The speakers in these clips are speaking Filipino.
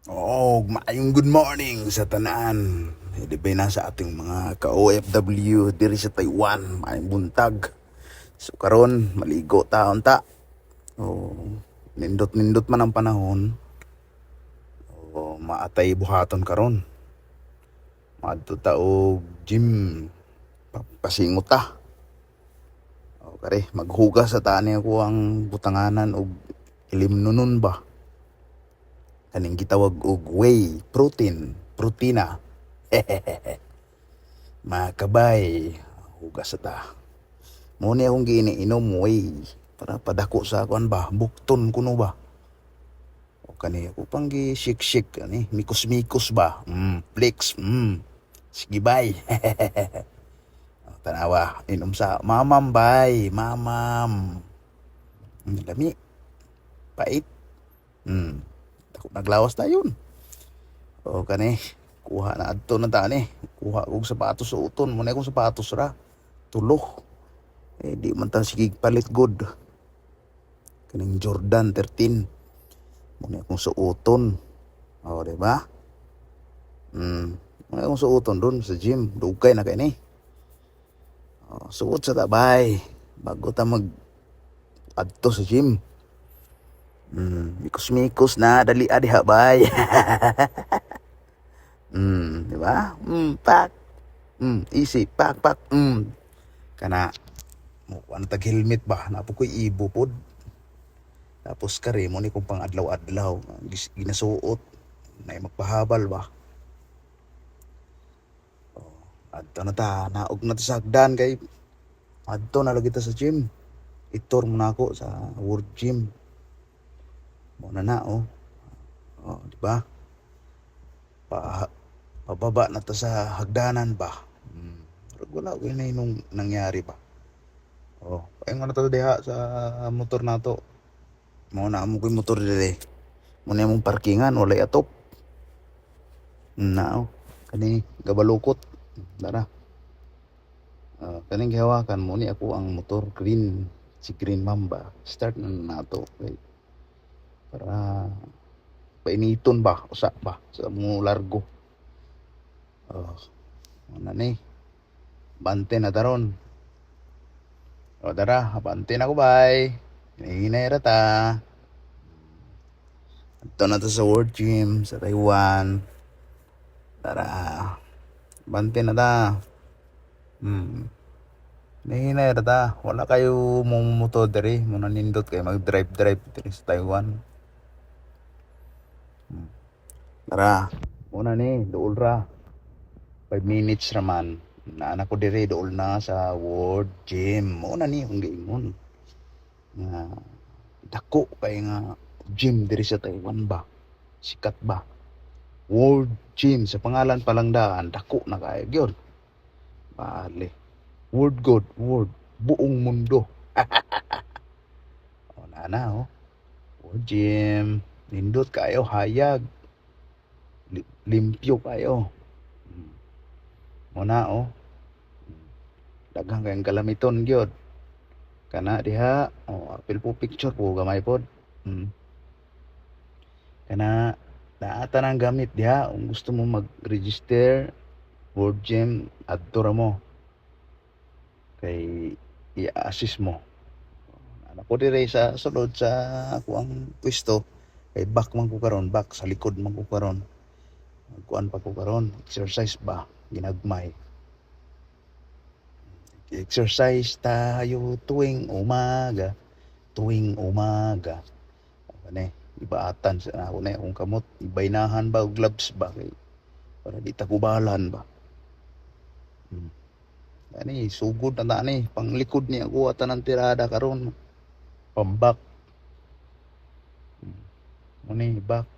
Maayong good morning sa tanan. Dibay na sa ating mga ka-OFW diri sa Taiwan, maayong buntag. So karon maligo taon ta. Nindot-nindot man ang panahon. Maatay buhaton karon. Maadto ta og gym. Pasingot ta. Kare maghugas sa tani ako ang butanganan og ilimnunon ba. Kaning gitawag og whey protina. Mga kabay, hugas sa ta. Muna akong giniinom whey para padako sa kuan ba, bukton kuno ba. O kani ako pang gi-shake ani, mikos-mikos ba. Flex. Sige bay. Tanawa, inom sa mamam bay, mamam. Lami. Pait. Tako naglawas ta yun. O kani, kuha na adto na ta ni. Kuha kog sapatos sa uton, muna akong sapatos ra. Tulo. Di man ta sige palit good. Kaning Jordan 13. Muna akong suoton. O, diba? Muna akong suoton dun sa gym. Dugay na kayo ni. Suot sa tabay. Bago ta mag adto sa gym. Mikos-mikos na. Dali adiha bay. Diba? Pak. Easy. Pak. Kana. Ano tag helmet ba? Napo ko'y ibo pod. Tapos kare mo ni kung pang adlaw-adlaw. Ginasuot. Na magpahabal ba? Adto na ta. Naog na ta sa hagdan kay adto na lagi ta sa gym. Itor mo na ako sa World Gym. Muna na di ba? Pababa na ta sa hagdanan ba? Wala ko na nung nangyari ba? Paingon na to diha sa motor na to. Muna mo ko'y motor dire. Muna mong parkingan, walay atop. Kani gabalukot. Dara. Kaning gihawakan mo ni ako ang motor green. Si Green Mamba. Start na to. Okay. Para painiton ba? Usa ba? Sa mo largo. Muna ni. Bante na taron. Dara. Bante na ko bay. Hinahinay rata. Ito na to sa World Gym sa Taiwan. Tara. Bante na ta. Hinahinay rata. Wala kayo mong motor diri. Muna nindot kayo mag-drive diri sa Taiwan. Tara. Muna ni. Dool ra. 5 minutes raman. Naanak ko diri. Dool na sa World Gym. Muna ni. Kung giingon. Dako kay nga gym diri sa Taiwan ba. Sikat ba. World Gym. Sa pangalan palang daan. Dako na kayo. Yun. Bale. World God. World. Buong mundo. Na. World Gym. Nindot kayo. Hayag. Limpyo kayo. Muna daghang kayong kalamiton gyud. Kana diha. Apil po picture po. Gamay pod. Kana naata ng gamit diha. Kung gusto mo mag-register World Gym, adto ra mo. Kay i-assist mo. Anak ko dire sa sulod sa ako ang pwesto. Kay back man ko karon, back sa likod man ko karon. Magkuan pa ko karon, exercise ba ginagmay. Exercise tayo tuwing umaga. Kani ibaatan sa ako na akong kamot, ibaynahan ba og gloves ba kay para di tagubalan ba. Ani sugod na ni panglikod ni ako atan ang tirada karon. Pambak. Muni back.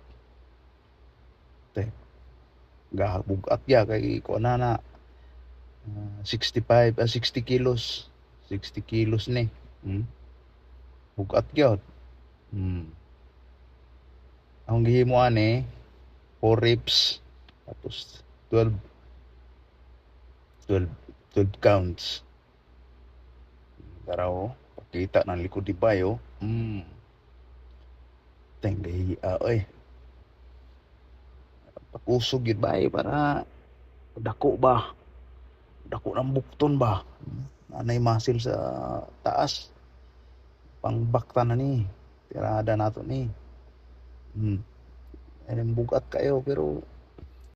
Gabugat ya kay ko na 60 kilos. 60 kilos ni. Bugat gyud. Ang gihimo ani 4 reps tapos 12 counts. Daraw pakita ng likod di bayo. Teng gahi oy. usog yun ba para dako ba, dako ng bukton ba. Anay muscle sa taas, pangbakta na ni, tirada nato ni. Ayun bugat kayo pero